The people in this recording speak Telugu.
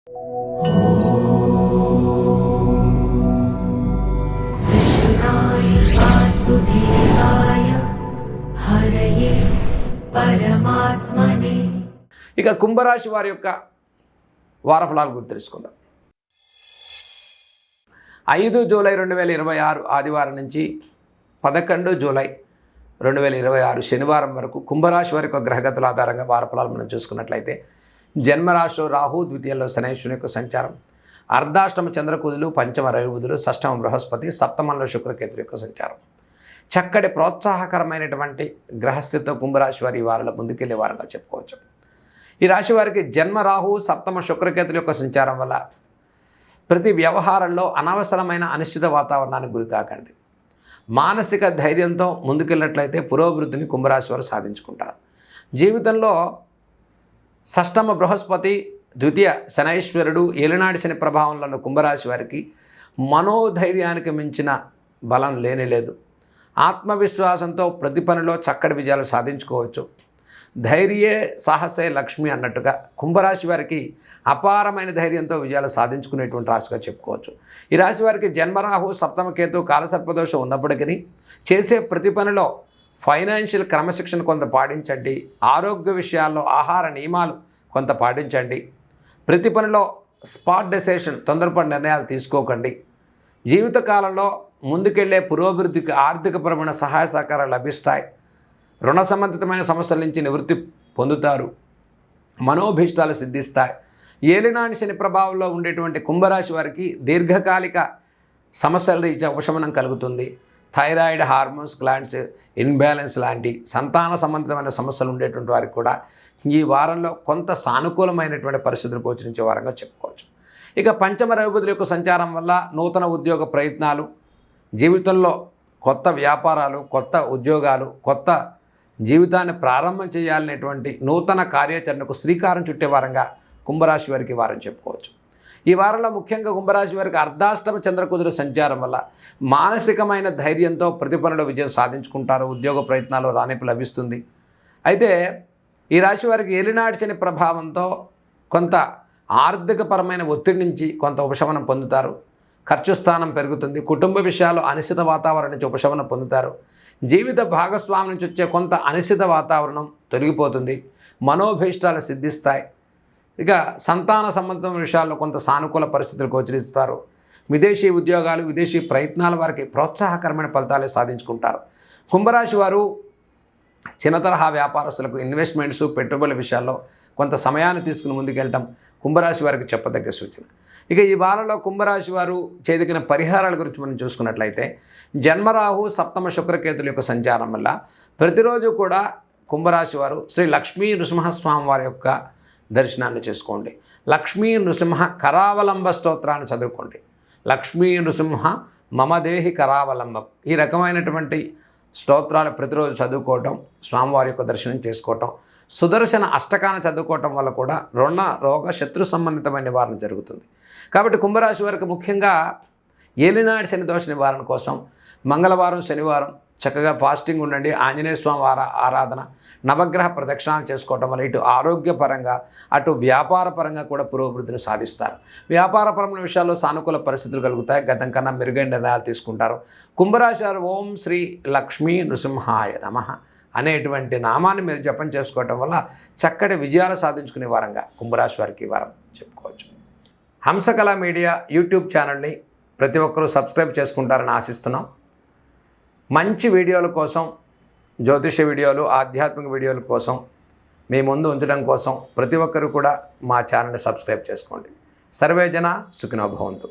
ఇక కుంభరాశి వారి యొక్క వారఫలాలు గుర్తు తెలుసుకుందాం. 5 జూలై 2026 ఆదివారం నుంచి 11 జూలై 2026 శనివారం వరకు కుంభరాశి వారి యొక్క గ్రహగతుల ఆధారంగా వారఫలాలు మనం చూసుకున్నట్లయితే, జన్మరాశిలో రాహు, ద్వితీయంలో శనైశ్వరుని యొక్క సంచారం, అర్ధాష్టమ చంద్రకుదులు, పంచమ రవి బుధులు, షష్టమ బృహస్పతి, సప్తమంలో శుక్రకేతుల యొక్క సంచారం. చక్కటి ప్రోత్సాహకరమైనటువంటి గ్రహస్థితితో కుంభరాశి వారి ఈ వారంలో ముందుకెళ్లే వారంగా చెప్పుకోవచ్చు. ఈ రాశి వారికి జన్మ రాహు, సప్తమ శుక్రకేతుల యొక్క సంచారం వల్ల ప్రతి వ్యవహారంలో అనవసరమైన అనిశ్చిత వాతావరణానికి గురి కాకండి. మానసిక ధైర్యంతో ముందుకెళ్ళినట్లయితే పురోభివృద్ధిని కుంభరాశి వారు సాధించుకుంటారు. జీవితంలో షష్టమ బృహస్పతి, ద్వితీయ శనైశ్వరుడు, ఏలినాడి శని ప్రభావంలో ఉన్న కుంభరాశి వారికి మనోధైర్యానికి మించిన బలం లేనిలేదు. ఆత్మవిశ్వాసంతో ప్రతి పనిలో చక్కటి విజయాలు సాధించుకోవచ్చు. ధైర్యే సాహసే లక్ష్మి అన్నట్టుగా కుంభరాశి వారికి అపారమైన ధైర్యంతో విజయాలు సాధించుకునేటువంటి రాశిగా చెప్పుకోవచ్చు. ఈ రాశి వారికి జన్మరాహు, సప్తమకేతు, కాలసర్పదోషం ఉన్నప్పటికీ చేసే ప్రతి పనిలో ఫైనాన్షియల్ క్రమశిక్షణ కొంత పాటించండి. ఆరోగ్య విషయాల్లో ఆహార నియమాలు కొంత పాటించండి. ప్రతి పనిలో స్పాట్ డెసిషన్, తొందరపడి నిర్ణయాలు తీసుకోకండి. జీవితకాలంలో ముందుకెళ్లే పురోభివృద్ధికి ఆర్థికపరమైన సహాయ సహకారాలు లభిస్తాయి. రుణ సంబంధితమైన సమస్యల నుంచి నివృత్తి పొందుతారు. మనోభీష్టాలు సిద్ధిస్తాయి. ఏలినాటి శని ప్రభావంలో ఉండేటువంటి కుంభరాశి వారికి దీర్ఘకాలిక సమస్యల రీత్యా ఉపశమనం కలుగుతుంది. థైరాయిడ్, హార్మోన్స్ గ్లాండ్స్ ఇన్బ్యాలెన్స్ లాంటి సంతాన సంబంధితమైన సమస్యలు ఉండేటువంటి వారికి కూడా ఈ వారంలో కొంత సానుకూలమైనటువంటి పరిస్థితులు గోచరించే వారంగా చెప్పుకోవచ్చు. ఇక పంచమ రవి బుధుల యొక్క సంచారం వల్ల నూతన ఉద్యోగ ప్రయత్నాలు, జీవితంలో కొత్త వ్యాపారాలు, కొత్త ఉద్యోగాలు, కొత్త జీవితాన్ని ప్రారంభం చేయాలనేటువంటి నూతన కార్యాచరణకు శ్రీకారం చుట్టే వారంగా కుంభరాశి వారికి వారం చెప్పుకోవచ్చు. ఈ వారంలో ముఖ్యంగా కుంభరాశి వారికి అర్ధాష్టమ చంద్రకుదురు సంచారం వల్ల మానసికమైన ధైర్యంతో ప్రతి పనిలో విజయం సాధించుకుంటారు. ఉద్యోగ ప్రయత్నాలు రాణింపు లభిస్తుంది. అయితే ఈ రాశి వారికి ఏలినాటి శని ప్రభావంతో కొంత ఆర్థికపరమైన ఒత్తిడి నుంచి కొంత ఉపశమనం పొందుతారు. ఖర్చు స్థానం పెరుగుతుంది. కుటుంబ విషయాల్లో అనిశ్చిత వాతావరణం నుంచి ఉపశమనం పొందుతారు. జీవిత భాగస్వామి నుంచి వచ్చే కొంత అనిశ్చిత వాతావరణం తొలగిపోతుంది. మనోభీష్టాలు సిద్ధిస్తాయి. ఇక సంతాన సంబంధం విషయాల్లో కొంత సానుకూల పరిస్థితులు గోచరిస్తారు. విదేశీ ఉద్యోగాలు, విదేశీ ప్రయత్నాల వారికి ప్రోత్సాహకరమైన ఫలితాలు సాధించుకుంటారు. కుంభరాశి వారు చిన్న తరహా వ్యాపారస్తులకు ఇన్వెస్ట్మెంట్స్, పెట్టుబడుల విషయాల్లో కొంత సమయాన్ని తీసుకుని ముందుకెళ్ళటం కుంభరాశి వారికి చెప్పదగ్గ సూచన. ఇక ఈ వారంలో కుంభరాశి వారు చేదిగిన పరిహారాల గురించి మనం చూసుకున్నట్లయితే, జన్మరాహు, సప్తమ శుక్రకేతుల యొక్క సంచారం వల్ల ప్రతిరోజు కూడా కుంభరాశి వారు శ్రీ లక్ష్మీ నృసింహస్వామి వారి యొక్క దర్శనాన్ని చేసుకోండి. లక్ష్మీ నృసింహ కరావలంబ స్తోత్రాన్ని చదువుకోండి. లక్ష్మీ నృసింహ మమదేహి కరావలంబం, ఈ రకమైనటువంటి స్తోత్రాలు ప్రతిరోజు చదువుకోవటం, స్వామివారి యొక్క దర్శనం చేసుకోవటం, సుదర్శన అష్టకాన్ని చదువుకోవటం వల్ల కూడా రుణ, రోగ, శత్రు సంబంధితమైన నివారణ జరుగుతుంది. కాబట్టి కుంభరాశి వారికి ముఖ్యంగా ఏలినాటి శని దోష నివారణ కోసం మంగళవారం, శనివారం చక్కగా ఫాస్టింగ్ ఉండండి. ఆంజనేయ స్వామి ఆరాధన, నవగ్రహ ప్రదక్షిణాలు చేసుకోవటం వల్ల ఇటు ఆరోగ్యపరంగా అటు వ్యాపారపరంగా కూడా పురోభివృద్ధిని సాధిస్తారు. వ్యాపారపరమైన విషయాల్లో సానుకూల పరిస్థితులు కలుగుతాయి. గతం కన్నా మెరుగైన నిర్ణయాలు తీసుకుంటారు. కుంభరాశి వారు ఓం శ్రీ లక్ష్మీ నృసింహాయ నమః అనేటువంటి నామాన్ని మీరు జపం చేసుకోవటం వల్ల చక్కటి విజయాలు సాధించుకునే వారంగా కుంభరాశి వారికి ఈ వారం చెప్పుకోవచ్చు. హంసకళ మీడియా యూట్యూబ్ ఛానల్ని ప్రతి ఒక్కరూ సబ్స్క్రైబ్ చేసుకుంటారని ఆశిస్తున్నాం. మంచి వీడియోల కోసం, జ్యోతిష వీడియోలు, ఆధ్యాత్మిక వీడియోల కోసం మీ ముందు ఉంచడం కోసం ప్రతి ఒక్కరు కూడా మా ఛానల్ని సబ్స్క్రైబ్ చేసుకోండి. సర్వే జన సుఖినో భవంతు.